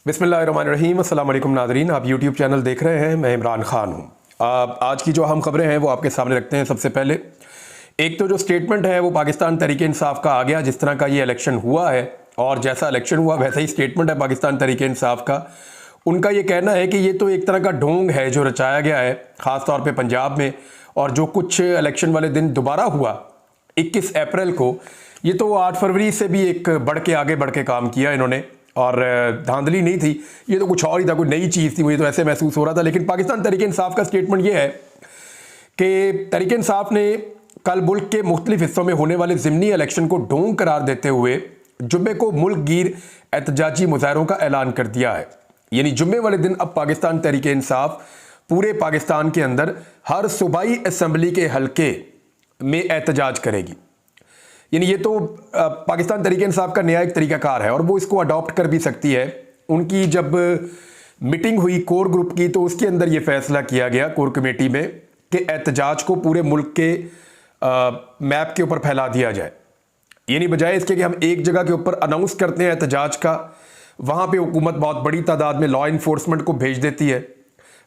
बिस्मिल्लाहिर्रहमानिर्रहीम। अस्सलाम वालेकुम नाज़रीन, आप यूट्यूब चैनल देख रहे हैं। मैं इमरान खान हूँ। आज की जो अहम खबरें हैं वो आपके सामने रखते हैं। सबसे पहले एक तो जो स्टेटमेंट है वो पाकिस्तान तहरीके इंसाफ का आ गया। जिस तरह का ये इलेक्शन हुआ है और जैसा इलेक्शन हुआ वैसा ही स्टेटमेंट है पाकिस्तान तहरीके इंसाफ का। उनका ये कहना है कि ये तो एक तरह का ढोंग है जो रचाया गया है, ख़ास तौर पर पंजाब में। और जो कुछ इलेक्शन वाले दिन दोबारा हुआ 21 अप्रैल को, ये तो 8 फरवरी से भी एक आगे बढ़ के काम किया इन्होंने। और धांधली नहीं थी, ये तो कुछ और ही था, कोई नई चीज़ थी, मुझे तो ऐसे महसूस हो रहा था। लेकिन पाकिस्तान तहरीके इंसाफ का स्टेटमेंट ये है कि तहरीके इंसाफ ने कल मुल्क के मुख्तलिफ हिस्सों में होने वाले ज़िमनी इलेक्शन को ढोंग करार देते हुए जुम्मे को मुल्क गिर एहतजाजी मुजाहरों का ऐलान कर दिया है। यानी जुम्मे वाले दिन अब पाकिस्तान तहरीके इंसाफ पूरे पाकिस्तान के अंदर हर सूबाई असम्बली के हल्के में एहतजाज करेगी। यानी ये तो पाकिस्तान तहरीके इंसाफ का नया एक तरीकाकार है और वो इसको अडॉप्ट कर भी सकती है। उनकी जब मीटिंग हुई कोर ग्रुप की तो उसके अंदर ये फैसला किया गया कोर कमेटी में कि एहतजाज को पूरे मुल्क के मैप के ऊपर फैला दिया जाए। यानी बजाय इसके कि हम एक जगह के ऊपर अनाउंस करते हैं एहतजाज का, वहाँ पे हुकूमत बहुत बड़ी तादाद में लॉ इन्फोर्समेंट को भेज देती है,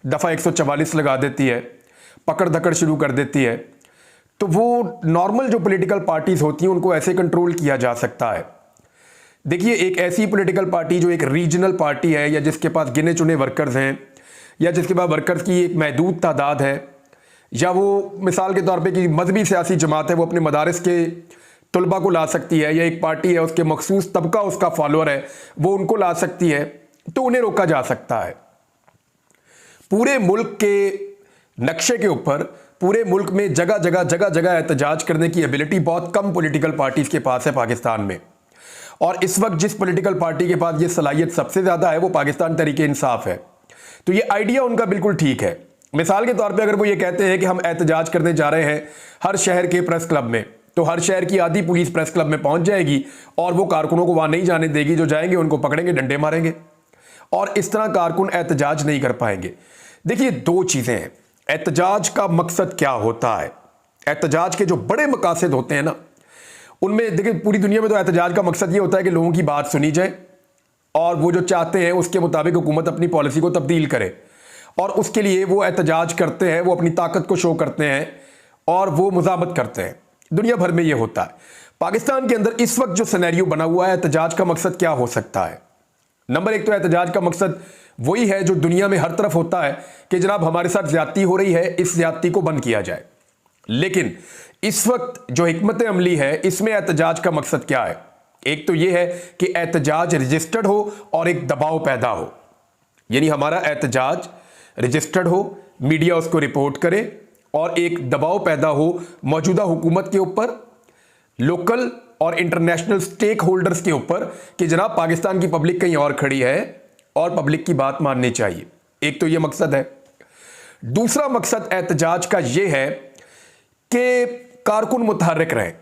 दफ़ा 144 लगा देती है, पकड़ धकड़ शुरू कर देती है। तो वो नॉर्मल जो पॉलिटिकल पार्टीज होती हैं उनको ऐसे कंट्रोल किया जा सकता है। देखिए, एक ऐसी पॉलिटिकल पार्टी जो एक रीजनल पार्टी है या जिसके पास गिने चुने वर्कर्स हैं या जिसके पास वर्कर्स की एक महदूद तादाद है, या वो मिसाल के तौर पे कि मजहबी सियासी जमात है, वो अपने मदारस के तलबा को ला सकती है, या एक पार्टी है उसके मखसूस तबका उसका फॉलोअर है वो उनको ला सकती है, तो उन्हें रोका जा सकता है। पूरे मुल्क के नक्शे के ऊपर पूरे मुल्क में जगह जगह एहतजाज करने की एबिलिटी बहुत कम पॉलिटिकल पार्टीज के पास है पाकिस्तान में। और इस वक्त जिस पॉलिटिकल पार्टी के पास ये सलाहियत सबसे ज़्यादा है वो पाकिस्तान तहरीके इंसाफ है। तो ये आइडिया उनका बिल्कुल ठीक है। मिसाल के तौर पे अगर वो ये कहते हैं कि हम एहतजाज करने जा रहे हैं हर शहर के प्रेस क्लब में, तो हर शहर की आधी पुलिस प्रेस क्लब में पहुंच जाएगी और वो कारकुनों को वहां नहीं जाने देगी। जो जाएंगे उनको पकड़ेंगे, डंडे मारेंगे और इस तरह कारकुन एहतजाज नहीं कर पाएंगे। देखिए, दो चीज़ें हैं। एहतजाज का मकसद क्या होता है? एहतजाज के जो बड़े मकासद होते हैं ना, उनमें देखिए पूरी दुनिया में तो एहतजाज का मकसद ये होता है कि लोगों की बात सुनी जाए और वो जो चाहते हैं उसके मुताबिक हुकूमत अपनी पॉलिसी को तब्दील करे, और उसके लिए वो एहतजाज करते हैं, वो अपनी ताकत को शो करते हैं और वो मुज़ाहमत करते हैं। दुनिया भर में ये होता है। पाकिस्तान के अंदर इस वक्त जो सिनेरियो बना हुआ है, एहतजाज का मकसद क्या हो सकता है? नंबर एक तो एहतजाज का मकसद वही है जो दुनिया में हर तरफ होता है कि जनाब हमारे साथ ज्यादती हो रही है, इस ज्यादती को बंद किया जाए। लेकिन इस वक्त जो हिकमत अमली है इसमें एहतजाज का मकसद क्या है? एक तो यह है कि एहतजाज रजिस्टर्ड हो और एक दबाव पैदा हो। यानी हमारा एहतजाज रजिस्टर्ड हो, मीडिया उसको रिपोर्ट करे और एक दबाव पैदा हो मौजूदा हुकूमत के ऊपर, लोकल और इंटरनेशनल स्टेक होल्डर्स के ऊपर कि जनाब पाकिस्तान की पब्लिक कहीं और खड़ी है और पब्लिक की बात माननी चाहिए। एक तो यह मकसद है। दूसरा मकसद एहतजाज का यह है कि कारकुन मुतहर्रिक रहें।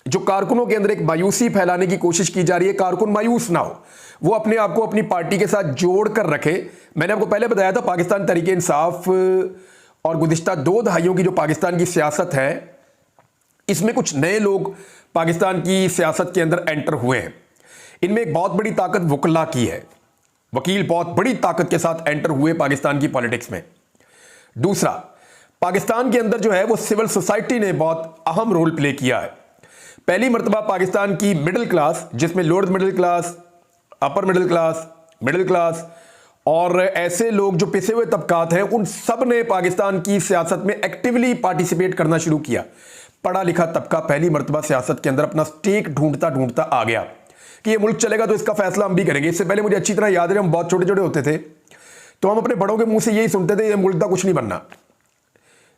जो कारकुनों के अंदर एक मायूसी फैलाने की कोशिश की जा रही है, कारकुन मायूस ना हो, वो अपने आप को अपनी पार्टी के साथ जोड़ कर रखे। मैंने आपको पहले बताया था पाकिस्तान तहरीके इंसाफ और गुज़िश्ता 2 दहाइयों की जो पाकिस्तान की सियासत है, इसमें कुछ नए लोग पाकिस्तान की सियासत के अंदर एंटर हुए हैं। इनमें एक बहुत बड़ी ताकत वकला की है। वकील बहुत बड़ी ताकत के साथ एंटर हुए पाकिस्तान की पॉलिटिक्स में। दूसरा, पाकिस्तान के अंदर जो है वो सिविल सोसाइटी ने बहुत अहम रोल प्ले किया है। पहली मर्तबा पाकिस्तान की मिडिल क्लास, जिसमें lower middle class, upper middle class और ऐसे लोग जो पिसे हुए तबकात हैं, उन सब ने पाकिस्तान की सियासत में एक्टिवली पार्टिसिपेट करना शुरू किया। पढ़ा लिखा तबका पहली मर्तबा सियासत के अंदर अपना स्टेक ढूंढता आ गया कि ये मुल्क चलेगा तो इसका फैसला हम भी करेंगे। इससे पहले मुझे अच्छी तरह याद है, हम बहुत छोटे छोटे होते थे तो हम अपने बड़ों के मुंह से यही सुनते थे, ये मुल्क का कुछ नहीं बनना।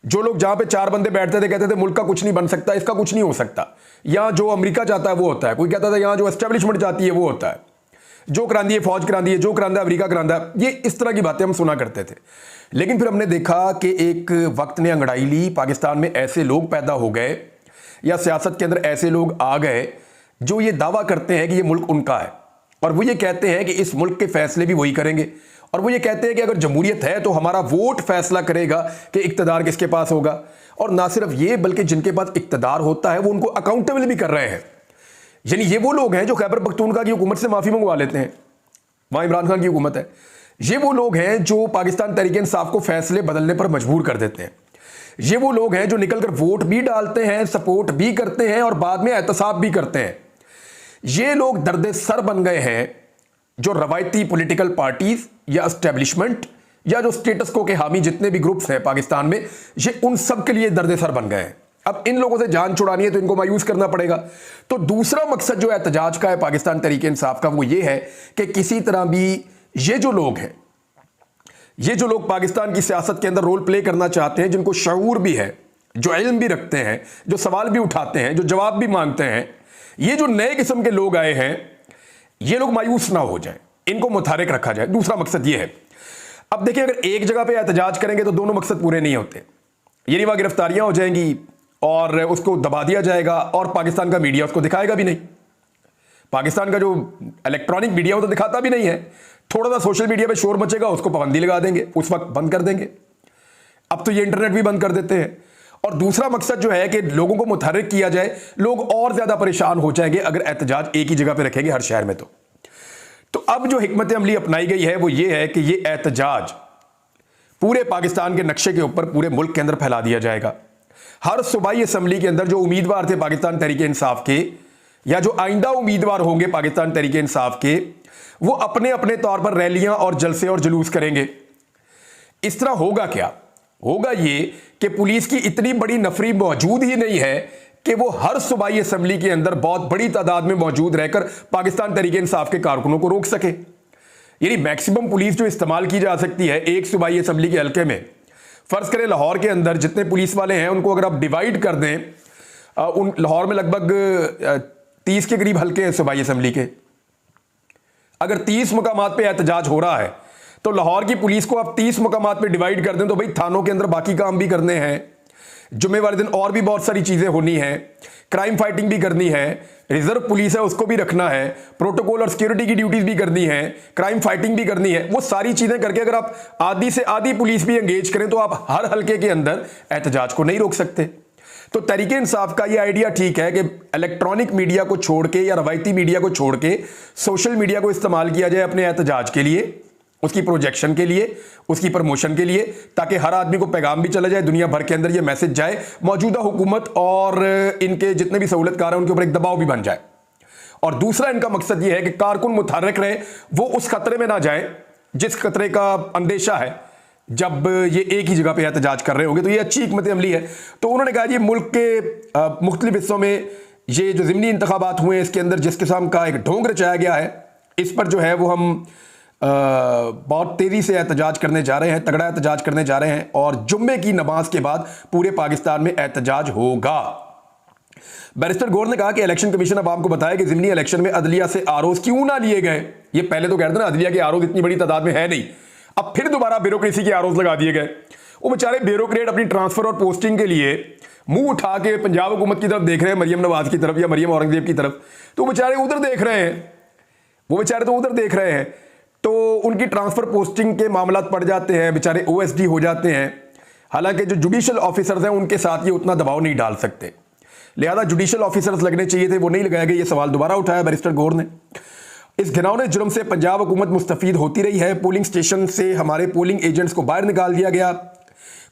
जो लोग जहां पे 4 बंदे बैठते थे कहते थे मुल्क का कुछ नहीं बन सकता, इसका कुछ नहीं हो सकता। यहां जो अमेरिका चाहता है वो होता है। कोई कहता था यहां जो एस्टेब्लिशमेंट चाहती है वो होता है, जो करांदी है फौज करांदी है, जो करांदा अमेरिका करांदा है। ये इस तरह की बातें हम सुना करते थे। लेकिन फिर हमने देखा कि एक वक्त ने अंगड़ाई ली, पाकिस्तान में ऐसे लोग पैदा हो गए या सियासत के अंदर ऐसे लोग आ गए जो ये दावा करते हैं कि ये मुल्क उनका है, और वो ये कहते हैं कि इस मुल्क के फैसले भी वही करेंगे, और वो ये कहते हैं कि अगर जमहूरियत है तो हमारा वोट फैसला करेगा कि इक्तदार किसके पास होगा। और ना सिर्फ ये बल्कि जिनके पास इक्तदार होता है वो उनको अकाउंटेबल भी कर रहे हैं। यानी ये वो लोग हैं जो खैबर पख्तूनख्वा की हुकूमत से माफी मंगवा लेते हैं। वहां इमरान खान की हुकूमत है। ये वो लोग हैं जो पाकिस्तान तहरीक इंसाफ को फैसले बदलने पर मजबूर कर देते हैं। ये वो लोग हैं जो निकलकर वोट भी डालते हैं, सपोर्ट भी करते हैं और बाद में एहतसाब भी करते हैं। ये लोग दर्द सर बन गए हैं जो रवायती पॉलिटिकल पार्टीज या एस्टेब्लिशमेंट या जो स्टेटस को के हामी जितने भी ग्रुप्स हैं पाकिस्तान में, ये उन सब के लिए दर्द सर बन गए हैं। अब इन लोगों से जान छुड़ानी है तो इनको मायूस करना पड़ेगा। तो दूसरा मकसद जो एहतजाज का है पाकिस्तान तहरीक इंसाफ का, वो ये है कि किसी तरह भी ये जो लोग हैं, ये जो लोग पाकिस्तान की सियासत के अंदर रोल प्ले करना चाहते हैं, जिनको शऊर भी है, जो इल्म भी रखते हैं, जो सवाल भी उठाते हैं, जो जवाब भी मांगते हैं, ये जो नए किस्म के लोग आए हैं, ये लोग मायूस ना हो जाएं, इनको मुतहरिक रखा जाए। दूसरा मकसद ये है। अब देखिए, अगर एक जगह पे एहतजाज करेंगे तो दोनों मकसद पूरे नहीं होते। यानी वहां गिरफ्तारियां हो जाएंगी और उसको दबा दिया जाएगा और पाकिस्तान का मीडिया उसको दिखाएगा भी नहीं। पाकिस्तान का जो इलेक्ट्रॉनिक मीडिया वो तो दिखाता भी नहीं है। थोड़ा सा सोशल मीडिया पे शोर मचेगा, उसको पाबंदी लगा देंगे, उस वक्त बंद कर देंगे। अब तो ये इंटरनेट भी बंद कर देते हैं। और दूसरा मकसद जो है कि लोगों को मुतहरिक किया जाए, लोग और ज्यादा परेशान हो जाएंगे अगर एहतजाज एक ही जगह पे रखेंगे हर शहर में। तो अब जो हिकमत अमली अपनाई गई है वो ये है कि ये एहतजाज पूरे पाकिस्तान के नक्शे के ऊपर पूरे मुल्क के अंदर फैला दिया जाएगा। हर सूबाई असम्बली के अंदर जो उम्मीदवार थे पाकिस्तान तहरीक इंसाफ के, या जो आइंदा उम्मीदवार होंगे पाकिस्तान तहरीक इंसाफ के, वो अपने अपने तौर पर रैलियां और जलसे और जुलूस करेंगे। इस तरह होगा क्या? होगा ये कि पुलिस की इतनी बड़ी नफरी मौजूद ही नहीं है कि वो हर सूबाई असम्बली के अंदर बहुत बड़ी तादाद में मौजूद रहकर पाकिस्तान तहरीक इंसाफ के कारकुनों को रोक सके। यानी मैक्सिमम पुलिस जो इस्तेमाल की जा सकती है एक सूबाई असम्बली के हल्के में, फर्ज करें लाहौर के अंदर जितने पुलिस वाले हैं उनको अगर आप डिवाइड कर दें, उन लाहौर में लगभग 30 के करीब हल्के हैं सूबाई असम्बली के। अगर 30 मुकामात पे एहतजाज हो रहा है तो लाहौर की पुलिस को आप 30 मुकामात पे डिवाइड कर दें तो भाई थानों के अंदर बाकी काम भी करने हैं, जुम्मे वाले दिन और भी बहुत सारी चीजें होनी है, क्राइम फाइटिंग भी करनी है, रिजर्व पुलिस है उसको भी रखना है, प्रोटोकॉल और सिक्योरिटी की ड्यूटीज भी करनी है, क्राइम फाइटिंग भी करनी है। वो सारी चीजें करके अगर आप आधी से आधी पुलिस भी एंगेज करें तो आप हर हल्के के अंदर एहतजाज को नहीं रोक सकते। तो तहरीक इंसाफ का ये आइडिया ठीक है कि इलेक्ट्रॉनिक मीडिया को छोड़ के या रवायती मीडिया को छोड़ के सोशल मीडिया को इस्तेमाल किया जाए अपने एहतजाज के लिए, उसकी प्रोजेक्शन के लिए, उसकी प्रमोशन के लिए, ताकि हर आदमी को पैगाम भी चला जाए, दुनिया भर के अंदर ये मैसेज जाए, मौजूदा हुकूमत और इनके जितने भी सहूलतकार हैं उनके ऊपर एक दबाव भी बन जाए। और दूसरा इनका मकसद ये है कि कारकुन मुतहर्रिक रहे, वो उस खतरे में ना जाए जिस खतरे का अंदेशा है जब ये एक ही जगह पे एहतजाज कर रहे होंगे। तो ये अच्छी हिकमत अमली है। तो उन्होंने कहा ये मुल्क के मुख्तलिफ हिस्सों में ये जो ज़िमनी इंतखाबात हुए इसके अंदर जिस किस्म का एक ढोंग रचाया गया है, इस पर जो है वो हम बहुत तेज़ी से एहतजाज करने जा रहे हैं, तगड़ा एहतजाज करने जा रहे हैं और जुम्मे की नमाज के बाद पूरे पाकिस्तान में एहतजाज होगा। बैरिस्टर गौर ने कहा कि इलेक्शन कमीशन अब आपको बताया कि ज़िमनी इलेक्शन में अदलिया से आरोज क्यों ना लिए गए। ये पहले तो कहते ना अदलिया के आरोज इतनी बड़ी तादाद में है नहीं, अब फिर दोबारा ब्यूरोक्रेसी के आरोज लगा दिए गए। वो बेचारे ब्यूरोक्रेट अपनी ट्रांसफर और पोस्टिंग के लिए मुंह उठा के पंजाब हुकूमत की तरफ देख रहे हैं, मरियम नवाज की तरफ या मरियम औरंगजेब की तरफ, तो बेचारे उधर देख रहे हैं, वो बेचारे तो उधर देख रहे हैं। तो उनकी ट्रांसफर पोस्टिंग के मामला पड़ जाते हैं, बेचारे ओएसडी हो जाते हैं। हालांकि जो जुडिशल ऑफिसर्स हैं उनके साथ ये उतना दबाव नहीं डाल सकते, लिहाजा जुडिशल ऑफिसर्स लगने चाहिए थे, वो नहीं लगाए गए। ये सवाल दोबारा उठाया बैरिस्टर गौर ने। इस घिनौने जुर्म से पंजाब हुकूमत मुस्तफीद होती रही है। पोलिंग स्टेशन से हमारे पोलिंग एजेंट्स को बाहर निकाल दिया गया।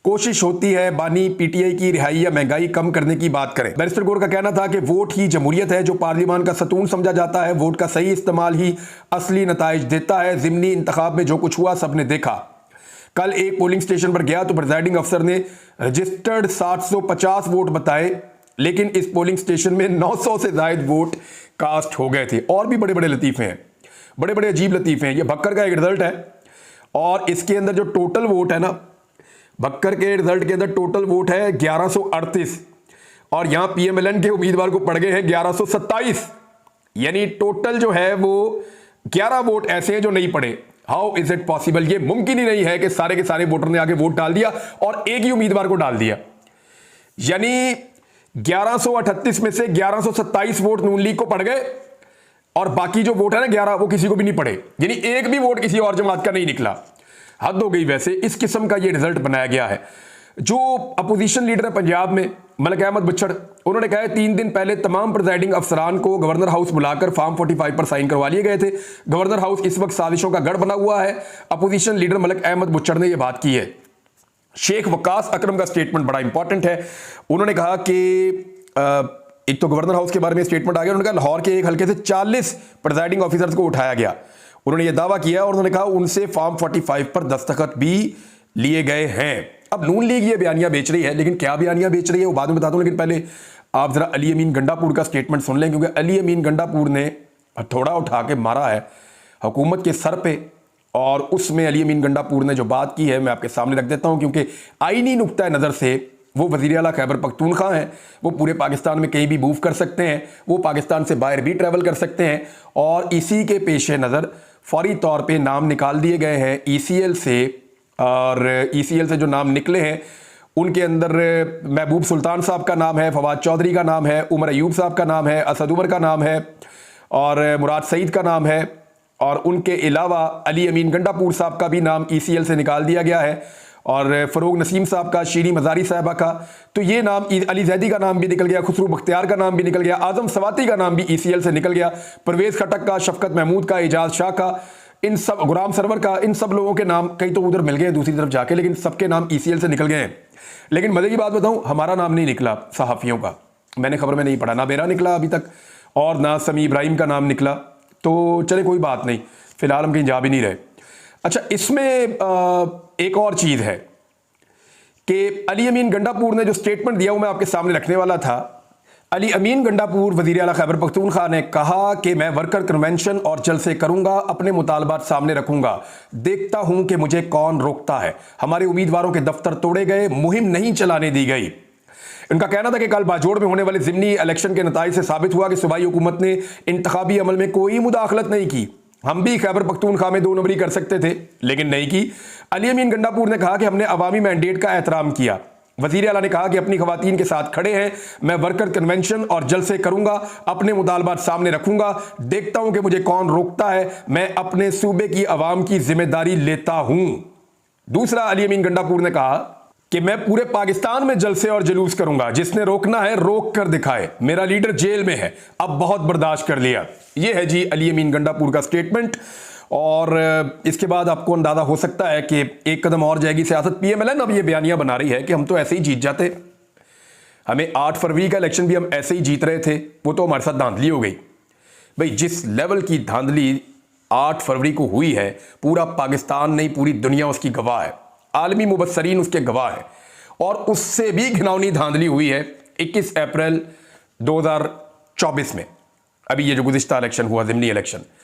कोशिश होती है बानी पीटीआई की रिहाई या महंगाई कम करने की बात करें। बैरिस्टर गौर का कहना था कि वोट ही जमहूरियत है, जो पार्लियामान का सतून समझा जाता है। वोट का सही इस्तेमाल ही असली नताइज देता है। ज़िमनी इंतखाब में जो कुछ हुआ सबने देखा। कल एक पोलिंग स्टेशन पर गया तो प्रिजाइडिंग अफसर ने रजिस्टर्ड 750 वोट बताए, लेकिन इस पोलिंग स्टेशन में 900 से ज्यादा वोट कास्ट हो गए थे। और भी बड़े बड़े लतीफे हैं, बड़े बड़े अजीब लतीफे हैं। ये भक्कर का एक रिजल्ट है और इसके अंदर जो टोटल वोट है ना, भक्कर के रिजल्ट के अंदर टोटल वोट है 1138 और यहां पीएमएलएन के उम्मीदवार को पड़ गए हैं 1127। यानी टोटल जो है वो 11 वोट ऐसे हैं जो नहीं पड़े। How is it possible? ये मुमकिन ही नहीं है कि सारे के सारे वोटर ने आगे वोट डाल दिया और एक ही उम्मीदवार को डाल दिया। यानी 1138 में से 1127 वोट नून लीग को पड़ गए और बाकी जो वोट है ना 11 वो किसी को भी नहीं पड़े। यानी एक भी वोट किसी और जमात का नहीं निकला। हद हो गई। वैसे इस किस्म का ये रिजल्ट बनाया गया है। जो अपोजिशन लीडर है पंजाब में मलिक अहमद बच्चड़, उन्होंने कहा है 3 दिन पहले तमाम प्रिजाइडिंग अफसरान को गवर्नर हाउस बुलाकर फॉर्म 45 पर साइन करवा लिए गए थे। गवर्नर हाउस इस वक्त साजिशों का गढ़ बना हुआ है। अपोजिशन लीडर मलिक अहमद बच्चड़ ने यह बात की है। शेख वकास अकरम का स्टेटमेंट बड़ा इंपॉर्टेंट है। उन्होंने कहा कि एक तो गवर्नर हाउस के बारे में स्टेटमेंट आ गया, उन्होंने कहा लाहौर के एक हल्के से 40 प्रिजाइडिंग ऑफिसर्स को उठाया गया। उन्होंने यह दावा किया और उन्होंने कहा उनसे फॉर्म 45 पर दस्तखत भी लिए गए हैं। अब नून लीग ये बयानियां बेच रही है, लेकिन क्या बयानियां बेच रही है वो बाद में बताता हूं। लेकिन पहले आप जरा अली अमीन गंडापुर का स्टेटमेंट सुन लें, क्योंकि अली अमीन गंडापुर ने हथौड़ा उठा के मारा है हुकूमत के सर पे। और उसमें अली अमीन गंडापुर ने जो बात की है मैं आपके सामने रख देता हूं, क्योंकि आईनी नुक्ता नज़र से वो वज़ीर आला खैबर पख्तूनख्वा हैं। वो पूरे पाकिस्तान में कहीं भी मूव कर सकते हैं, वो पाकिस्तान से बाहर भी ट्रैवल कर सकते हैं। और इसी के पेश नज़र फौरी तौर पे नाम निकाल दिए गए हैं ECL से। और ECL से जो नाम निकले हैं उनके अंदर महबूब सुल्तान साहब का नाम है, फवाद चौधरी का नाम है, उमर अयूब साहब का नाम है, असद उमर का नाम है और मुराद सईद का नाम है। और उनके अलावा अली अमीन गंडापुर साहब का भी नाम ECL से निकाल दिया गया है, और फ़रोग नसीम साहब का, शीरी मज़ारी साहबा का। तो ये नाम, अली जैदी का नाम भी निकल गया, खुसरू बख्तियार का नाम भी निकल गया, आज़म सवाती का नाम भी ECL से निकल गया, परवेज़ खटक का, शफकत महमूद का, एजाज शाह का, इन सब, गुलाम सरवर का, इन सब लोगों के नाम कई तो उधर मिल गए दूसरी तरफ जाके, लेकिन सबके नाम ECL से निकल गए हैं। लेकिन मज़े की बात बताऊं, हमारा नाम नहीं निकला सहाफ़ियों का। मैंने खबर में नहीं पढ़ा, ना मेरा निकला अभी तक और ना समी इब्राहिम का नाम निकला। तो चले कोई बात नहीं, फिलहाल हम कहीं जा भी नहीं रहे। अच्छा, इसमें एक और चीज़ है कि अली अमीन गंडापुर ने जो स्टेटमेंट दिया वो मैं आपके सामने रखने वाला था। अली अमीन गंडापुर वज़ीर आला खैबर पख्तूनख्वा ने कहा कि मैं वर्कर कन्वेंशन और जलसे करूंगा, अपने मुतालबात सामने रखूंगा, देखता हूं कि मुझे कौन रोकता है। हमारे उम्मीदवारों के दफ्तर तोड़े गए, मुहिम नहीं चलाने दी गई। इनका कहना था कि कल बाजोड़ में होने वाले ज़िमनी इलेक्शन के नताइज से साबित हुआ कि सूबाई हुकूमत ने इंतखाबी अमल में कोई मुदाखलत नहीं की। हम भी खैबर पख्तूनख्वा में 2 नंबरी कर सकते थे, लेकिन नहीं की। अली अमीन गंडापुर ने कहा कि हमने अवामी मैंडेट का एहतराम किया। वज़ीर आला ने कहा कि अपनी खवातीन के साथ खड़े हैं, मैं वर्कर कन्वेंशन और जलसे करूंगा, अपने मुतालबात सामने रखूंगा, देखता हूं कि मुझे कौन रोकता है, मैं अपने सूबे की अवाम की जिम्मेदारी लेता हूं। दूसरा, अली अमीन गंडापुर ने कहा कि मैं पूरे पाकिस्तान में जलसे और जुलूस करूंगा, जिसने रोकना है रोक कर दिखाए, मेरा लीडर जेल में है, अब बहुत बर्दाश्त कर लिया। यह है जी अली अमीन गंडापुर का स्टेटमेंट। और इसके बाद आपको अंदाजा हो सकता है कि एक कदम और जाएगी सियासत। PMLN अब ये बयानियां बना रही है कि हम तो ऐसे ही जीत जाते, हमें 8 फरवरी का इलेक्शन भी हम ऐसे ही जीत रहे थे, वो तो हमारे साथ धांधली हो गई। भाई, जिस लेवल की धांधली 8 फरवरी को हुई है, पूरा पाकिस्तान नहीं पूरी दुनिया उसकी गवाह है, आलमी मुबस्सरीन उसके गवाह है। और उससे भी घिनौनी धांधली हुई है 21 अप्रैल 2024 में, अभी ये जो गुज़िश्ता इलेक्शन हुआ, ज़िमनी इलेक्शन।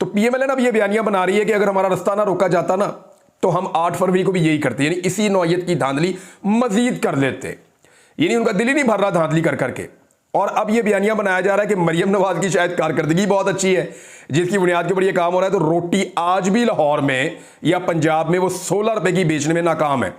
तो PMLN अब ये बयानियां बना रही है कि अगर हमारा रास्ता ना रोका जाता ना तो हम 8 फरवरी को भी यही करते, यानी इसी नौयत की धांधली मजीद कर लेते। यानी उनका दिल ही नहीं भर रहा धांधली कर करके। और अब ये बयानियां बनाया जा रहा है कि मरियम नवाज की शायद कारकर्दगी बहुत अच्छी है, जिसकी बुनियाद के ऊपर ये काम हो रहा है। तो रोटी आज भी लाहौर में या पंजाब में वो 16 रुपए की बेचने में नाकाम है।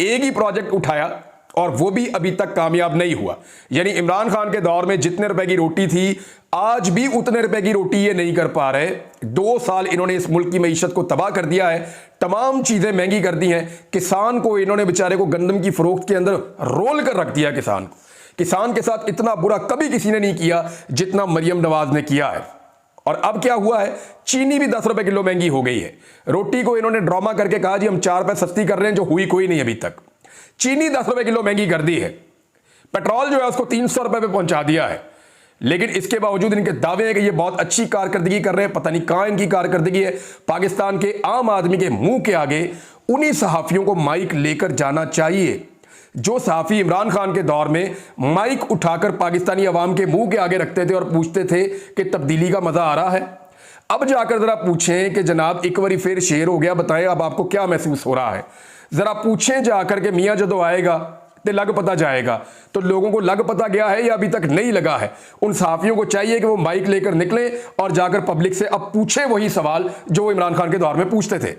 एक ही प्रोजेक्ट उठाया और वो भी अभी तक कामयाब नहीं हुआ। यानी इमरान खान के दौर में जितने रुपए की रोटी थी, आज भी उतने रुपए की रोटी ये नहीं कर पा रहे। 2 साल इन्होंने इस मुल्क की मईशत को तबाह कर दिया है, तमाम चीजें महंगी कर दी हैं। किसान को इन्होंने बेचारे को गंदम की फरोख्त के अंदर रोल कर रख दिया। किसान के साथ इतना बुरा कभी किसी ने नहीं किया जितना मरियम नवाज ने किया है। और अब क्या हुआ है, चीनी भी 10 रुपए किलो महंगी हो गई है। रोटी को इन्होंने ड्रामा करके कहा जी हम 4 रुपए सस्ती कर रहे हैं, जो हुई कोई नहीं अभी तक। चीनी 10 रुपए किलो महंगी कर दी है। पेट्रोल जो है उसको 300 रुपए पे पहुंचा दिया है। लेकिन इसके बावजूद इनके दावे हैं कि ये बहुत अच्छी कारकर्दगी कर रहे हैं। पता नहीं कहां इनकी कारकर्दगी है। पाकिस्तान के आम आदमी के मुंह के आगे उन्हीं सहाफियों को माइक लेकर जाना चाहिए जो सहाफी इमरान खान के दौर में माइक उठाकर पाकिस्तानी अवाम के मुंह के आगे रखते थे और पूछते थे कि तब्दीली का मजा आ रहा है। अब जाकर जरा पूछें कि जनाब एक बारी फिर शेर हो गया, बताएं अब आपको क्या महसूस हो रहा है। जरा पूछें जाकर के मियाँ जदों आएगा तो लग पता जाएगा। तो लोगों को लग पता गया है या अभी तक नहीं लगा है। उन सहाफियों को चाहिए कि वो माइक लेकर निकलें और जाकर पब्लिक से अब पूछे वही सवाल जो वो इमरान खान के दौर में पूछते थे।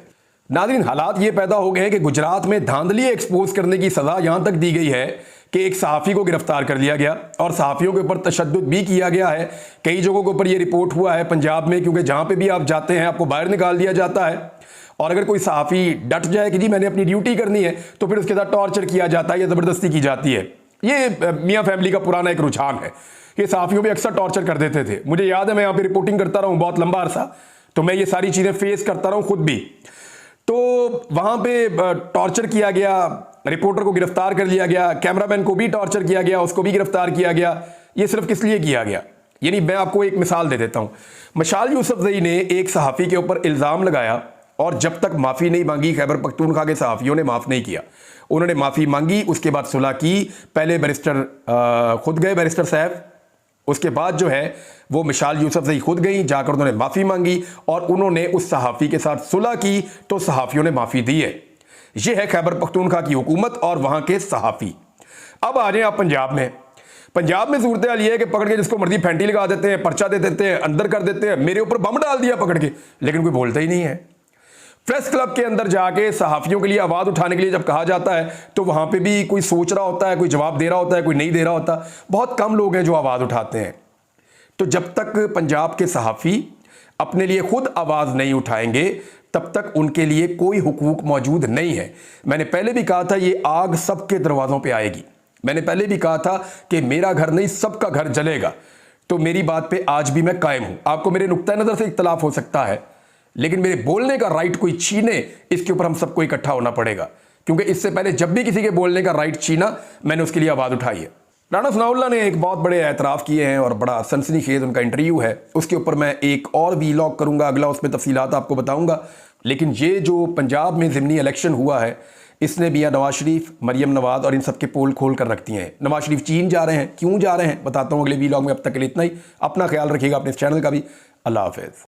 नाज़रीन, हालात ये पैदा हो गए हैं कि गुजरात में धांधली एक्सपोज करने की सजा यहां तक दी गई है कि एक सहाफ़ी को गिरफ्तार कर लिया गया और सहाफ़ियों के ऊपर तशद्दुद भी किया गया है। कई जगहों के ऊपर ये रिपोर्ट हुआ है पंजाब में, क्योंकि जहां पे भी आप जाते हैं आपको बाहर निकाल दिया जाता है और अगर कोई सहाफ़ी डट जाए कि जी मैंने अपनी ड्यूटी करनी है, तो फिर उसके साथ टॉर्चर किया जाता है या ज़बरदस्ती की जाती है। ये मियाँ फैमिली का पुराना एक रुझान है कि सहाफ़ियों भी अक्सर टॉर्चर कर देते थे। मुझे याद है मैं यहाँ पे रिपोर्टिंग करता रहा हूँ बहुत लंबा अरसा, तो मैं ये सारी चीज़ें फेस करता रहा हूँ खुद भी। तो वहाँ पे टॉर्चर किया गया, रिपोर्टर को गिरफ्तार कर लिया गया, कैमरामैन को भी टॉर्चर किया गया, उसको भी गिरफ्तार किया गया। ये सिर्फ किस लिए किया गया? यानी मैं आपको एक मिसाल दे देता हूँ। मशाल यूसुफजई ने एक सहाफ़ी के ऊपर इल्ज़ाम लगाया और जब तक माफ़ी नहीं मांगी खैबर पख्तूनख्वा के सहाफ़ियों ने माफ़ नहीं किया। उन्होंने माफ़ी मांगी, उसके बाद सुलह की। पहले बैरिस्टर खुद गए, बैरिस्टर साहब, उसके बाद जो है वो मिसाल यूसुफजई खुद गई, जाकर उन्होंने माफ़ी मांगी और उन्होंने उस सहाफ़ी के साथ सुलह की, तो सहाफ़ियों ने माफ़ी दी है। यह है खैबर पख्तूनख्वा की हुकूमत और वहाँ के सहाफ़ी। अब आ जाए आप पंजाब में। पंजाब में सूरत हाल ये है कि पकड़ के जिसको मर्जी फैंटी लगा देते हैं, पर्चा दे देते हैं, अंदर कर देते हैं। मेरे ऊपर बम डाल दिया पकड़ के, लेकिन कोई बोलता ही नहीं है। प्रेस क्लब के अंदर जाके सहाफ़ियों के लिए आवाज़ उठाने के लिए जब कहा जाता है तो वहाँ पे भी कोई सोच रहा होता है, कोई जवाब दे रहा होता है, कोई नहीं दे रहा होता। बहुत कम लोग हैं जो आवाज़ उठाते हैं। तो जब तक पंजाब के सहाफ़ी अपने लिए खुद आवाज़ नहीं उठाएंगे तब तक उनके लिए कोई हुकूक मौजूद नहीं है। मैंने पहले भी कहा था ये आग सबके दरवाज़ों पे आएगी। मैंने पहले भी कहा था कि मेरा घर नहीं सबका घर जलेगा। तो मेरी बात पे आज भी मैं कायम हूँ। आपको मेरे नुक्ता नज़र से इख्तलाफ हो सकता है, लेकिन मेरे बोलने का राइट कोई छीने, इसके ऊपर हम सबको इकट्ठा होना पड़ेगा। क्योंकि इससे पहले जब भी किसी के बोलने का राइट छीना, मैंने उसके लिए आवाज़ उठाई है। राना सनाउल्लाह ने एक बहुत बड़े एतराफ़ किए हैं और बड़ा सनसनीखेज़ उनका इंटरव्यू है। उसके ऊपर मैं एक और वीलॉग करूंगा अगला, उसमें तफसीलात आपको बताऊंगा। लेकिन ये जो पंजाब में ज़िमनी इलेक्शन हुआ है, इसने मियां नवाज शरीफ, मरियम नवाज और इन सबके पोल खोल कर रख दिए हैं। नवाज शरीफ चीन जा रहे हैं, क्यों जा रहे हैं बताता हूँ अगले वीलॉग में। अब तक के लिए इतना ही। अपना ख्याल रखिएगा, अपने इस चैनल का भी। अल्लाह हाफ़िज़।